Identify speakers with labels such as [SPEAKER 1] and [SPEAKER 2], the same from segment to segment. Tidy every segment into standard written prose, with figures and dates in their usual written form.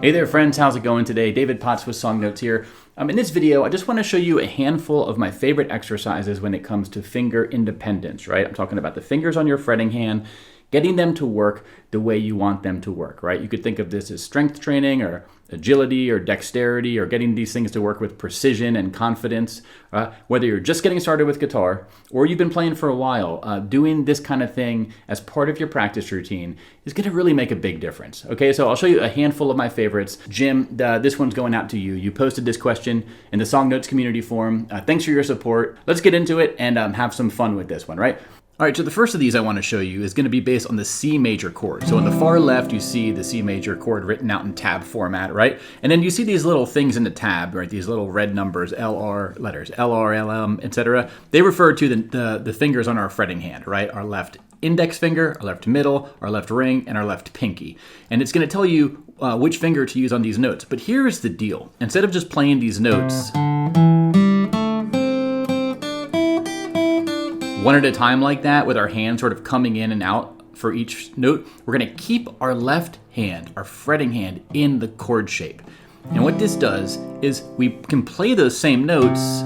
[SPEAKER 1] Hey there friends, how's it going today? David Potts with Song Notes here. In this video, I just want to show you a handful of my favorite exercises when it comes to finger independence, right? I'm talking about the fingers on your fretting hand, getting them to work the way you want them to work, right? You could think of this as strength training or agility or dexterity or getting these things to work with precision and confidence. Whether you're just getting started with guitar or you've been playing for a while, doing this kind of thing as part of your practice routine is going to really make a big difference. Okay, so I'll show you a handful of my favorites. Jim, this one's going out to you. You posted this question in the Song Notes community forum. Thanks for your support. Let's get into it and have some fun with this one, right? All right, so the first of these I want to show you is going to be based on the C major chord. So on the far left, you see the C major chord written out in tab format, right? And then you see these little things in the tab, right? These little red numbers, LR letters, LR, LM, etc. They refer to the fingers on our fretting hand, right? Our left index finger, our left middle, our left ring, and our left pinky. And it's going to tell you which finger to use on these notes. But here's the deal. Instead of just playing these notes one at a time like that, with our hand sort of coming in and out for each note, we're going to keep our left hand, our fretting hand, in the chord shape. And what this does is we can play those same notes,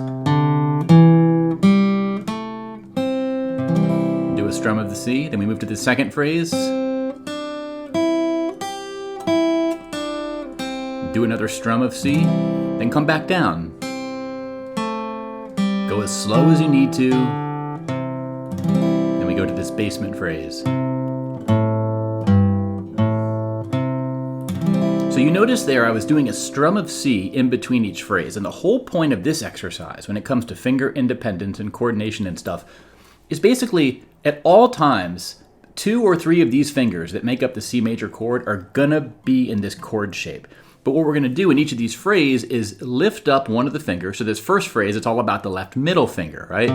[SPEAKER 1] do a strum of the C, then we move to the second phrase, do another strum of C, then come back down. Go as slow as you need to. Go to this basement phrase. So you notice there I was doing a strum of C in between each phrase, and the whole point of this exercise when it comes to finger independence and coordination and stuff is basically at all times 2 or 3 of these fingers that make up the C major chord are gonna be in this chord shape. But what we're gonna do in each of these phrases is lift up one of the fingers. So this first phrase, it's all about the left middle finger, right?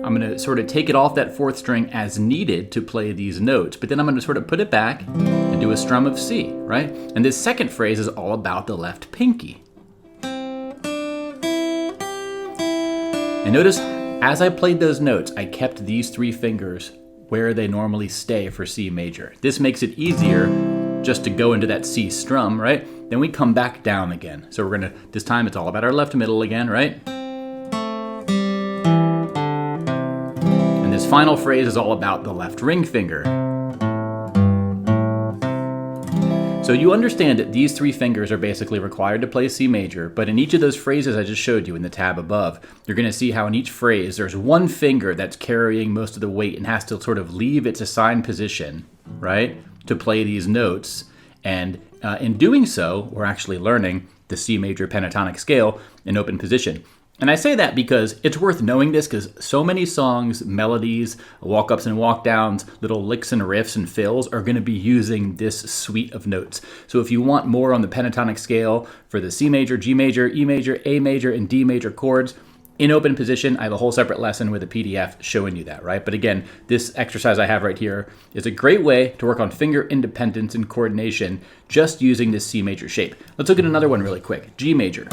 [SPEAKER 1] I'm going to sort of take it off that 4th string as needed to play these notes, but then I'm going to sort of put it back and do a strum of C, right? And this second phrase is all about the left pinky. And notice, as I played those notes, I kept these 3 fingers where they normally stay for C major. This makes it easier just to go into that C strum, right? Then we come back down again. So we're going to, this time it's all about our left middle again, right? This final phrase is all about the left ring finger. So you understand that these 3 fingers are basically required to play C major, but in each of those phrases I just showed you in the tab above, you're going to see how in each phrase there's one finger that's carrying most of the weight and has to sort of leave its assigned position, right, to play these notes. And in doing so, we're actually learning the C major pentatonic scale in open position. And I say that because it's worth knowing this, because so many songs, melodies, walk-ups and walk-downs, little licks and riffs and fills are going to be using this suite of notes. So if you want more on the pentatonic scale for the C major, G major, E major, A major, and D major chords, in open position, I have a whole separate lesson with a PDF showing you that, right? But again, this exercise I have right here is a great way to work on finger independence and coordination just using this C major shape. Let's look at another one really quick. G major.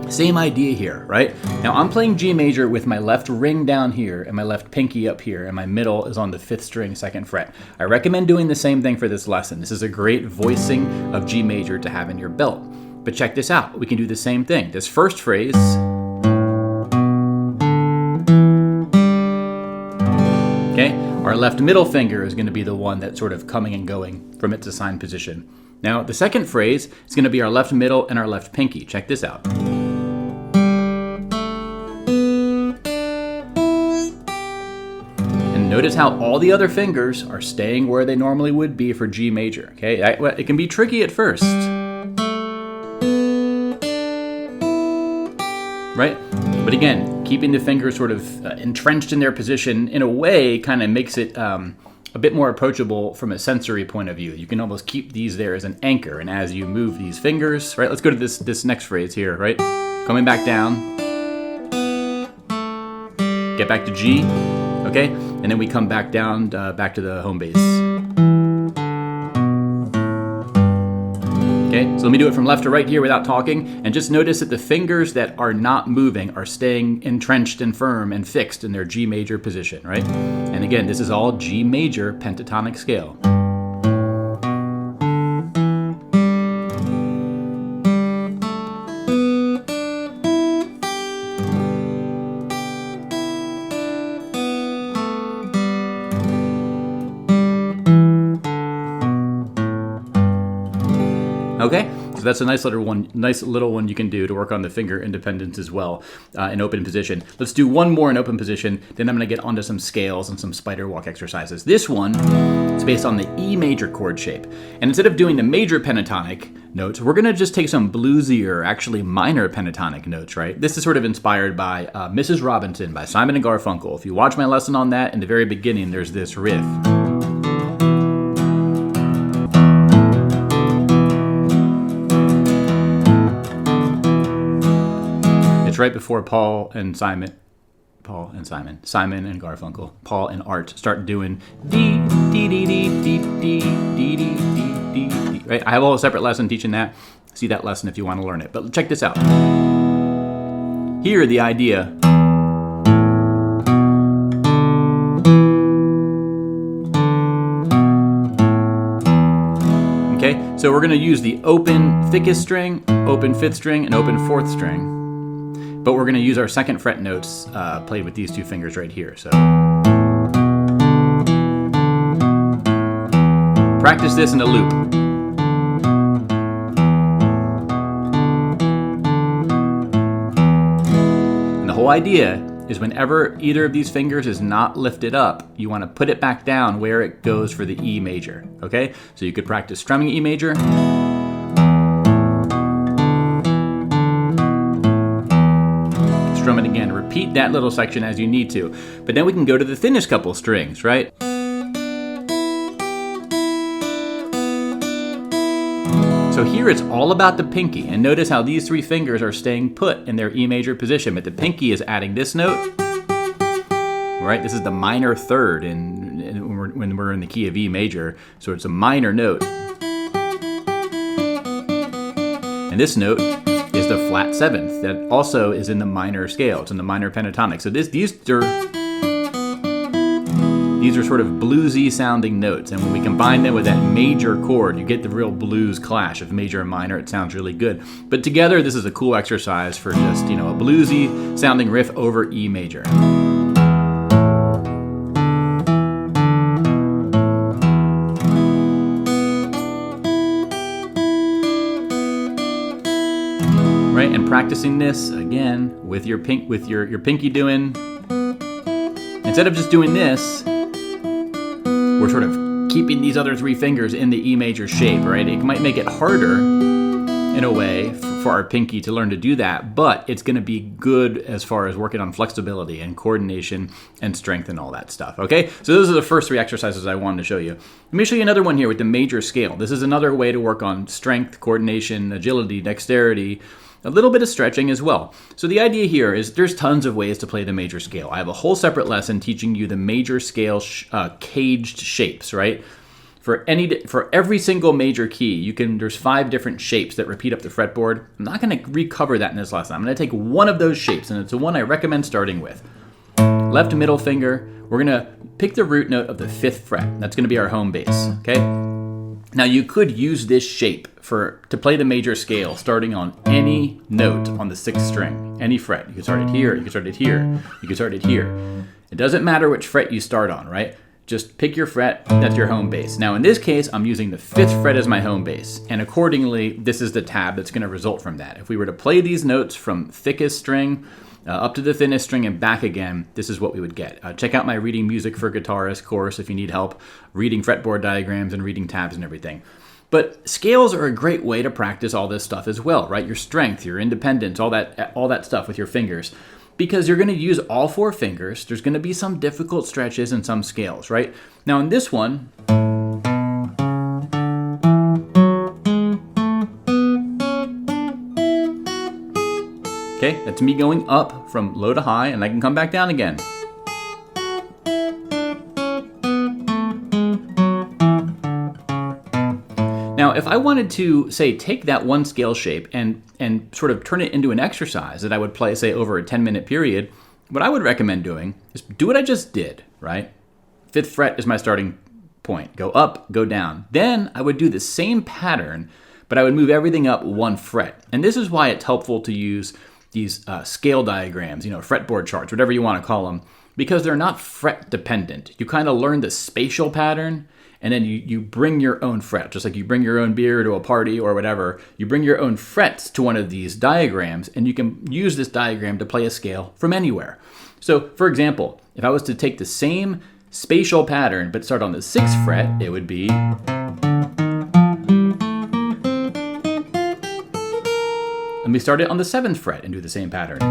[SPEAKER 1] Same idea here, right? Now I'm playing G major with my left ring down here and my left pinky up here, and my middle is on the 5th string, 2nd fret. I recommend doing the same thing for this lesson. This is a great voicing of G major to have in your belt. But check this out. We can do the same thing. This first phrase, okay, our left middle finger is going to be the one that's sort of coming and going from its assigned position. Now the second phrase is going to be our left middle and our left pinky. Check this out. Notice how all the other fingers are staying where they normally would be for G major, okay? It can be tricky at first, right? But again, keeping the fingers sort of entrenched in their position in a way kind of makes it a bit more approachable from a sensory point of view. You can almost keep these there as an anchor, and as you move these fingers, right? Let's go to this next phrase here, right? Coming back down, get back to G, okay? And then we come back down, back to the home base. Okay, so let me do it from left to right here without talking, and just notice that the fingers that are not moving are staying entrenched and firm and fixed in their G major position, right? And And again, this is all G major pentatonic scale. Okay, so that's a nice little one you can do to work on the finger independence as well in open position. Let's do one more in open position, then I'm going to get onto some scales and some spider walk exercises. This one is based on the E major chord shape. And instead of doing the major pentatonic notes, we're going to just take some bluesy or actually minor pentatonic notes, right? This is sort of inspired by Mrs. Robinson by Simon and Garfunkel. If you watch my lesson on that, in the very beginning, there's this riff. It's right before Simon and Garfunkel, Paul and Art start doing dee dee dee dee dee dee dee dee dee dee. Right? I have a whole separate lesson teaching that. See that lesson if you want to learn it. But check this out. Here, the idea. Okay, so we're going to use the open thickest string, open fifth string, and open fourth string. But we're going to use our second fret notes played with these two fingers right here. So practice this in a loop. And the whole idea is whenever either of these fingers is not lifted up, you want to put it back down where it goes for the E major. Okay? So you could practice strumming E major. Strum it again. Repeat that little section as you need to. But then we can go to the thinnest couple strings, right? So here it's all about the pinky. And notice how these three fingers are staying put in their E major position. But the pinky is adding this note. Right? This is the minor third when we're in the key of E major. So it's a minor note. And this note is the flat seventh that also is in the minor scale. It's in the minor pentatonic. So these are sort of bluesy sounding notes, and when we combine them with that major chord, you get the real blues clash of major and minor. It sounds really good. But together, this is a cool exercise for just, a bluesy sounding riff over E major. Right, and practicing this again with your pinky doing. Instead of just doing this, we're sort of keeping these other three fingers in the E major shape, right? It might make it harder in a way for our pinky to learn to do that, but it's going to be good as far as working on flexibility and coordination and strength and all that stuff, okay? So those are the first three exercises I wanted to show you. Let me show you another one here with the major scale. This is another way to work on strength, coordination, agility, dexterity, a little bit of stretching as well. So the idea here is there's tons of ways to play the major scale. I have a whole separate lesson teaching you the major scale caged shapes, right? For every single major key, there's 5 different shapes that repeat up the fretboard. I'm not going to recover that in this lesson. I'm going to take one of those shapes, and it's the one I recommend starting with. Left middle finger, we're going to pick the root note of the 5th fret. That's going to be our home bass, okay? Now you could use this shape to play the major scale starting on any note on the 6th string, any fret. You can start it here, you can start it here, you can start it here. It doesn't matter which fret you start on, right? Just pick your fret, that's your home bass. Now in this case, I'm using the 5th fret as my home bass, and accordingly, this is the tab that's going to result from that. If we were to play these notes from thickest string up to the thinnest string and back again, this is what we would get. Check out my Reading Music for Guitarists course if you need help reading fretboard diagrams and reading tabs and everything. But scales are a great way to practice all this stuff as well, right? Your strength, your independence, all that stuff with your fingers. Because you're going to use all 4 fingers. There's going to be some difficult stretches and some scales, right? Now in this one, okay, that's me going up from low to high, and I can come back down again. Now, if I wanted to, say, take that one scale shape and sort of turn it into an exercise that I would play, say, over a 10-minute period, what I would recommend doing is do what I just did, right? 5th fret is my starting point. Go up, go down. Then I would do the same pattern, but I would move everything up 1 fret. And this is why it's helpful to use these scale diagrams, fretboard charts, whatever you want to call them, because they're not fret dependent. You kind of learn the spatial pattern, and then you bring your own fret, just like you bring your own beer to a party or whatever. You bring your own frets to one of these diagrams, and you can use this diagram to play a scale from anywhere. So, for example, if I was to take the same spatial pattern but start on the 6th fret, it would be... Let me start it on the 7th fret and do the same pattern.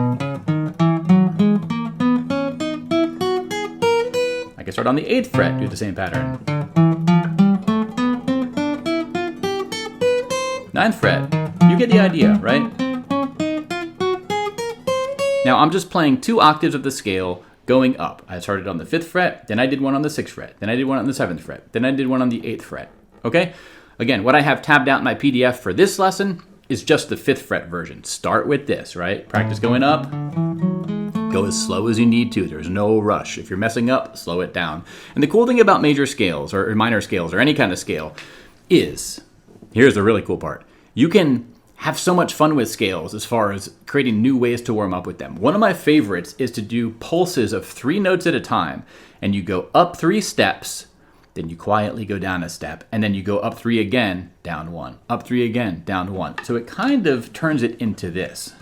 [SPEAKER 1] I can start on the 8th fret, do the same pattern. 9th fret. You get the idea, right? Now I'm just playing 2 octaves of the scale going up. I started on the 5th fret, then I did one on the 6th fret, then I did one on the 7th fret, then I did one on the 8th fret. Okay? Again, what I have tabbed out in my PDF for this lesson is just the 5th fret version. Start with this, right? Practice going up. Go as slow as you need to. There's no rush. If you're messing up, slow it down. And the cool thing about major scales or minor scales or any kind of scale is, here's the really cool part. You can have so much fun with scales as far as creating new ways to warm up with them. One of my favorites is to do pulses of 3 notes at a time. And you go up 3 steps, then you quietly go down a step, and then you go up 3 again, down 1, up 3 again, down 1. So it kind of turns it into this.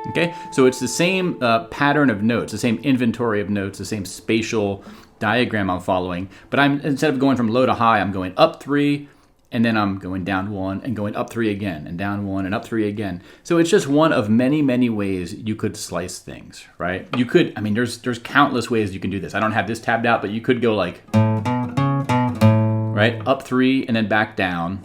[SPEAKER 1] Okay, so it's the same pattern of notes, the same inventory of notes, the same spatial diagram I'm following, but instead of going from low to high, I'm going up 3, and then I'm going down 1, and going up 3 again, and down 1, and up 3 again. So it's just one of many, many ways you could slice things, right? You could, there's countless ways you can do this. I don't have this tabbed out, but you could go like, right, up 3, and then back down.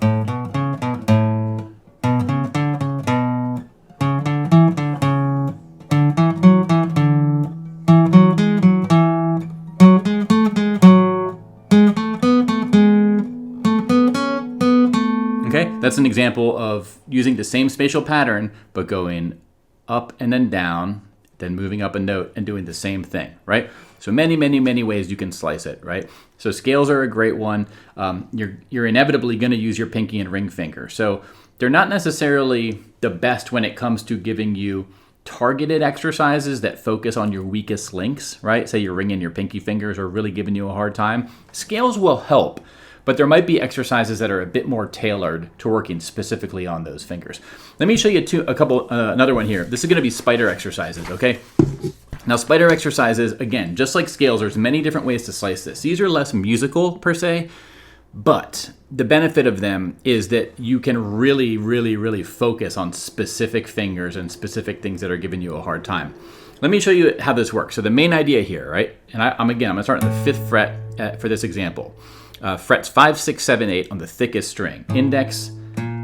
[SPEAKER 1] That's an example of using the same spatial pattern, but going up and then down, then moving up a note and doing the same thing, right? So many, many, many ways you can slice it, right? So scales are a great one. You're inevitably going to use your pinky and ring finger. So they're not necessarily the best when it comes to giving you targeted exercises that focus on your weakest links, right? Say your ring and your pinky fingers are really giving you a hard time. Scales will help. But there might be exercises that are a bit more tailored to working specifically on those fingers. Let me show you another one here. This is going to be spider exercises, okay? Now, spider exercises, again, just like scales, there's many different ways to slice this. These are less musical per se, but the benefit of them is that you can really, really, really focus on specific fingers and specific things that are giving you a hard time. Let me show you how this works. So the main idea here, right? And I'm going to start on the 5th fret for this example. Frets 5, 6, 7, 8 on the thickest string. Index,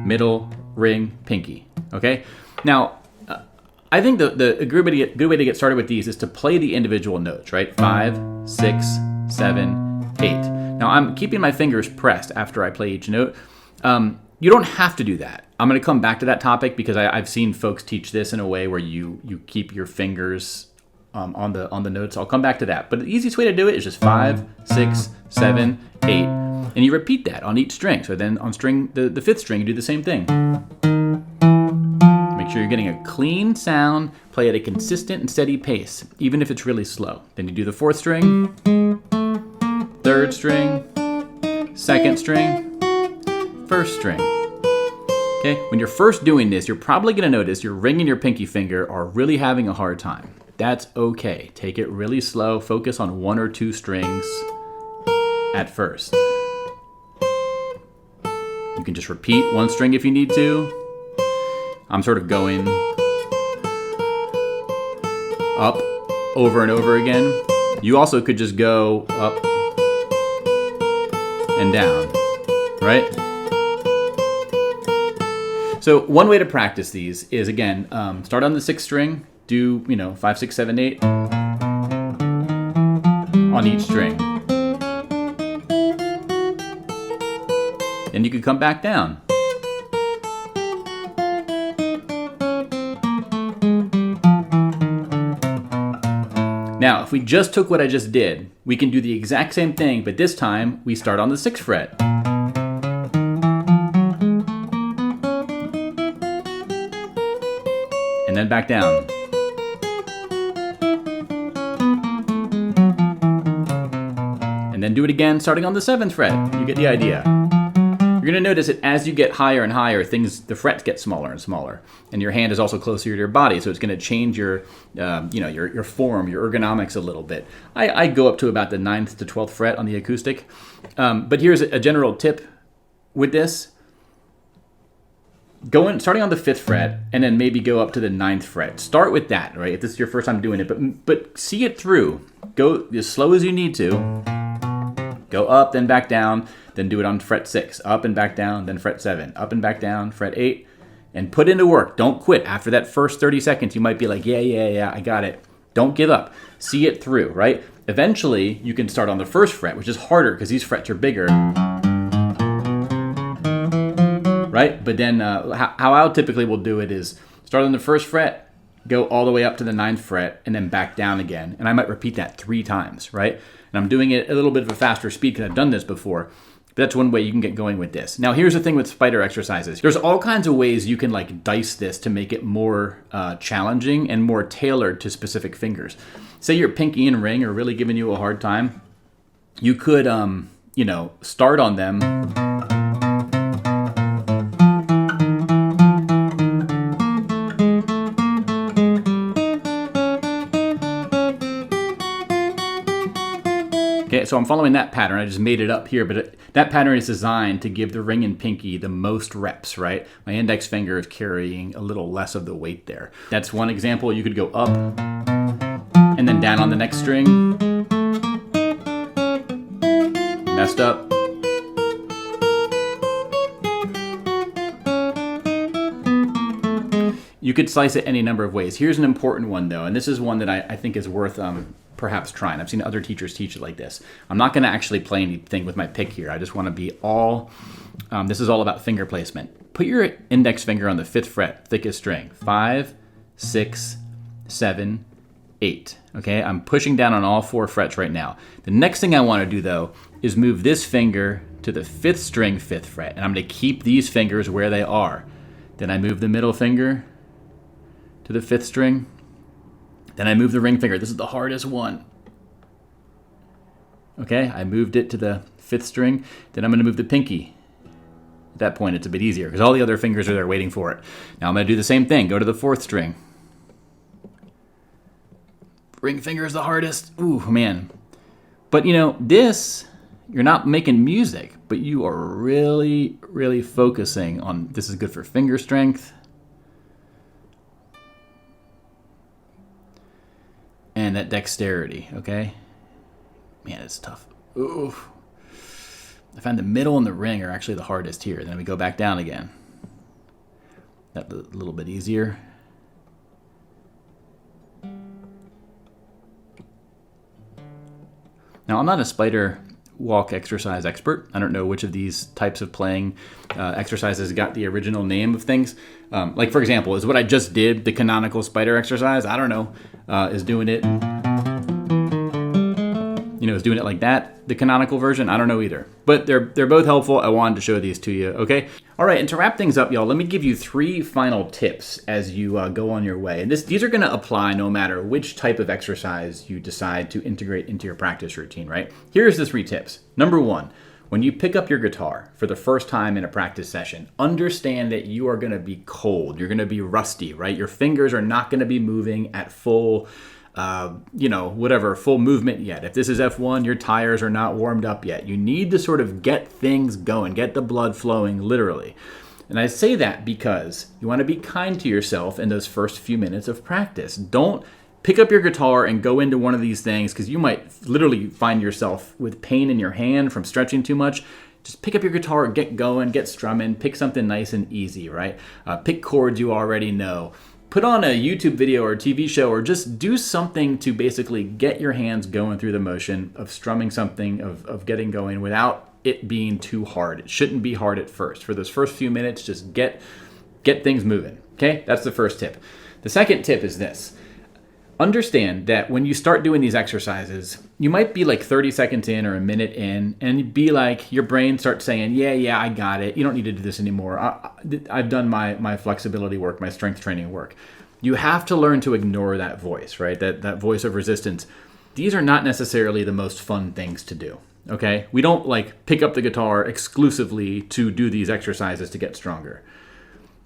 [SPEAKER 1] middle, ring, pinky. Okay? Now, I think a good way to get started with these is to play the individual notes, right? 5, 6, 7, 8. Now, I'm keeping my fingers pressed after I play each note. You don't have to do that. I'm going to come back to that topic because I've seen folks teach this in a way where you keep your fingers on the notes. I'll come back to that. But the easiest way to do it is just 5, 6, 7, 8. And you repeat that on each string. So then on the 5th string, you do the same thing. Make sure you're getting a clean sound. Play at a consistent and steady pace, even if it's really slow. Then you do the 4th string, 3rd string, 2nd string, 1st string. Okay? When you're first doing this, you're probably going to notice your ring and your pinky finger are really having a hard time. That's okay. Take it really slow. Focus on 1 or 2 strings at first. You can just repeat 1 string if you need to. I'm sort of going up over and over again. You also could just go up and down, right? So one way to practice these is, again, start on the 6th string, do 5, 6, 7, 8 on each string. Then you could come back down. Now, if we just took what I just did, we can do the exact same thing, but this time we start on the 6th fret. And then back down. And then do it again, starting on the 7th fret. You get the idea. You're going to notice that as you get higher and higher, the frets get smaller and smaller, and your hand is also closer to your body, so it's going to change your form, your ergonomics a little bit. I go up to about the 9th to 12th fret on the acoustic, but here's a general tip with this. Starting on the 5th fret, and then maybe go up to the 9th fret. Start with that, right? If this is your first time doing it, but see it through. Go as slow as you need to. Go up, then back down, then do it on fret 6. Up and back down, then fret 7. Up and back down, fret 8. And put into work. Don't quit. After that first 30 seconds, you might be like, yeah, I got it. Don't give up. See it through, right? Eventually, you can start on the 1st fret, which is harder because these frets are bigger. Right? But then how I typically will do it is start on the 1st fret, go all the way up to the 9th fret, and then back down again. And I might repeat that 3 times, right? And I'm doing it a little bit of a faster speed because I've done this before. But that's one way you can get going with this. Now, here's the thing with spider exercises. There's all kinds of ways you can dice this to make it more challenging and more tailored to specific fingers. Say your pinky and ring are really giving you a hard time. You could, start on them. Okay, so I'm following that pattern. I just made it up here, but that pattern is designed to give the ring and pinky the most reps, right? My index finger is carrying a little less of the weight there. That's one example. You could go up and then down on the next string. Messed up. You could slice it any number of ways. Here's an important one, though, and this is one that I think is worth perhaps trying. I've seen other teachers teach it like this. I'm not going to actually play anything with my pick here. I just want to be this is all about finger placement. Put your index finger on the 5th fret, thickest string. 5, 6, 7, 8. Okay, I'm pushing down on all 4 frets right now. The next thing I want to do, though, is move this finger to the 5th string, 5th fret, and I'm going to keep these fingers where they are. Then I move the middle finger to the 5th string. Then I move the ring finger. This is the hardest one. Okay, I moved it to the 5th string. Then I'm going to move the pinky. At that point, it's a bit easier because all the other fingers are there waiting for it. Now I'm going to do the same thing. Go to the 4th string. Ring finger is the hardest. Ooh, man. But this, you're not making music, but you are really, really focusing on, this is good for finger strength. And that dexterity, okay? Man, it's tough. Ooh. I find the middle and the ring are actually the hardest here. Then we go back down again. That's a little bit easier. Now, I'm not a spider walk exercise expert. I don't know which of these types of playing exercises got the original name of things. Like, for example, is what I just did the canonical spider exercise? I don't know. Is doing it, is doing it like that the canonical version? I don't know either. But they're both helpful. I wanted to show these to you, okay? All right, and to wrap things up, y'all, let me give you 3 final tips as you go on your way. And these are going to apply no matter which type of exercise you decide to integrate into your practice routine, right? Here's the 3 tips. Number 1, when you pick up your guitar for the first time in a practice session, understand that you are going to be cold. You're going to be rusty, right? Your fingers are not going to be moving at full full movement yet. If this is F1, your tires are not warmed up yet. You need to sort of get things going, get the blood flowing, literally. And I say that because you want to be kind to yourself in those first few minutes of practice. Don't pick up your guitar and go into one of these things because you might literally find yourself with pain in your hand from stretching too much. just pick up your guitar, get going, get strumming, pick something nice and easy, right? Pick chords you already know. Put on a YouTube video or a TV show, or just do something to basically get your hands going through the motion of strumming something, of getting going without it being too hard. It shouldn't be hard at first. For those first few minutes, just get things moving, okay? That's the first tip. The second tip is this. Understand that when you start doing these exercises, you might be like 30 seconds in or a minute in, and be like, your brain starts saying, yeah, I got it. You don't need to do this anymore. I've done my flexibility work, my strength training work. You have to learn to ignore that voice, right? That voice of resistance. These are not necessarily the most fun things to do, okay? We don't like pick up the guitar exclusively to do these exercises to get stronger.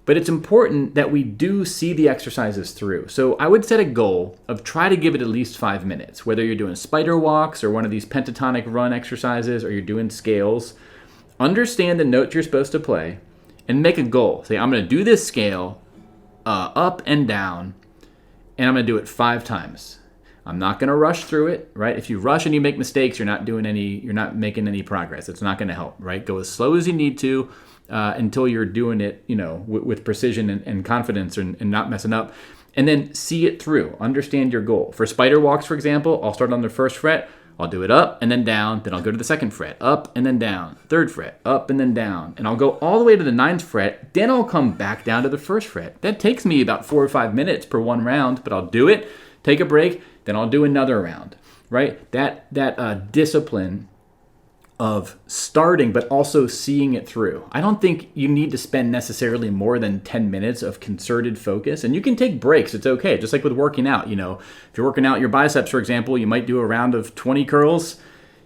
[SPEAKER 1] But it's important that we do see the exercises through. So I would set a goal of try to give it at least 5 minutes, whether you're doing spider walks or one of these pentatonic run exercises, or you're doing scales. Understand the notes you're supposed to play and make a goal. Say, I'm going to do this scale up and down, and I'm going to do it 5 times. I'm not going to rush through it, right? If you rush and you make mistakes, you're not making any progress. It's not going to help, right? Go as slow as you need to until you're doing it, with precision and confidence and not messing up. And then see it through. Understand your goal. For spider walks, for example, I'll start on the 1st fret. I'll do it up and then down. Then I'll go to the 2nd fret, up and then down. 3rd fret, up and then down. And I'll go all the way to the 9th fret. Then I'll come back down to the 1st fret. That takes me about 4 or 5 minutes per one round, but I'll do it, take a break, then I'll do another round, right? That discipline of starting but also seeing it through. I don't think you need to spend necessarily more than 10 minutes of concerted focus, and you can take breaks. It's okay. Just like with working out, if you're working out your biceps, for example, you might do a round of 20 curls.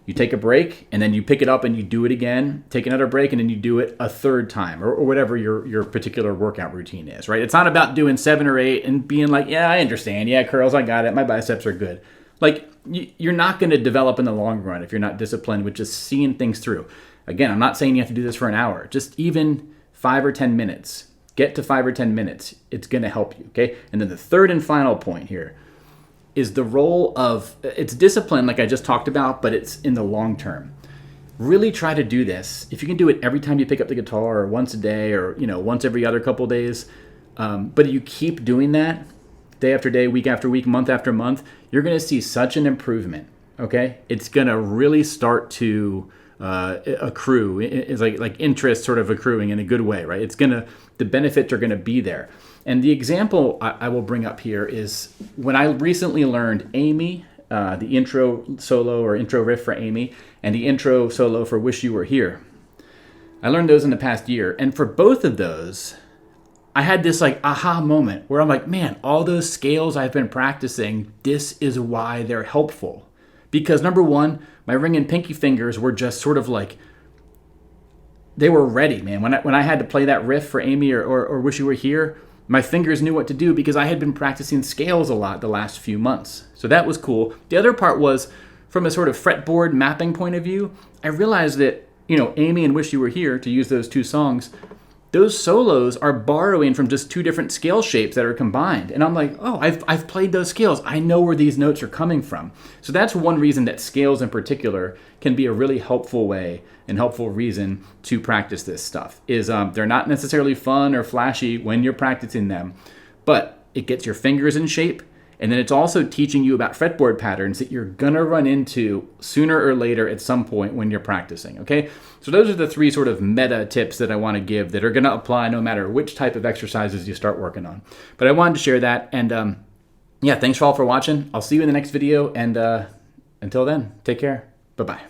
[SPEAKER 1] You take a break, and then you pick it up and you do it again. Take another break, and then you do it a 3rd time, or whatever your particular workout routine is, right? It's not about doing 7 or 8 and being like, yeah, I understand. Yeah, curls, I got it. My biceps are good. Like, you're not going to develop in the long run if you're not disciplined with just seeing things through. Again, I'm not saying you have to do this for an hour. Just even 5 or 10 minutes. Get to 5 or 10 minutes. It's going to help you, okay? And then the third and final point here is the role of, it's discipline like I just talked about, but it's in the long term. Really try to do this. If you can do it every time you pick up the guitar, or once a day, or once every other couple days, but you keep doing that day after day, week after week, month after month, you're going to see such an improvement, okay? It's going to really start to accrue. It's like interest sort of accruing in a good way, right? The benefits are going to be there. And the example I will bring up here is when I recently learned Amy, the intro solo or intro riff for Amy, and the intro solo for Wish You Were Here. I learned those in the past year. And for both of those, I had this like aha moment where I'm like, man, all those scales I've been practicing, this is why they're helpful. Because number one, my ring and pinky fingers were just sort of like, they were ready, man. When I had to play that riff for Amy or Wish You Were Here, my fingers knew what to do because I had been practicing scales a lot the last few months. So that was cool. The other part was, from a sort of fretboard mapping point of view, I realized that, Amy and Wish You Were Here, to use those two songs, those solos are borrowing from just two different scale shapes that are combined. And I'm like, oh, I've played those scales. I know where these notes are coming from. So that's one reason that scales in particular can be a really helpful way and helpful reason to practice this stuff. They're not necessarily fun or flashy when you're practicing them, but it gets your fingers in shape. And then it's also teaching you about fretboard patterns that you're gonna run into sooner or later at some point when you're practicing, okay? So those are the 3 sort of meta tips that I wanna give that are gonna apply no matter which type of exercises you start working on. But I wanted to share that, and yeah, thanks all for watching. I'll see you in the next video, and until then, take care. Bye-bye.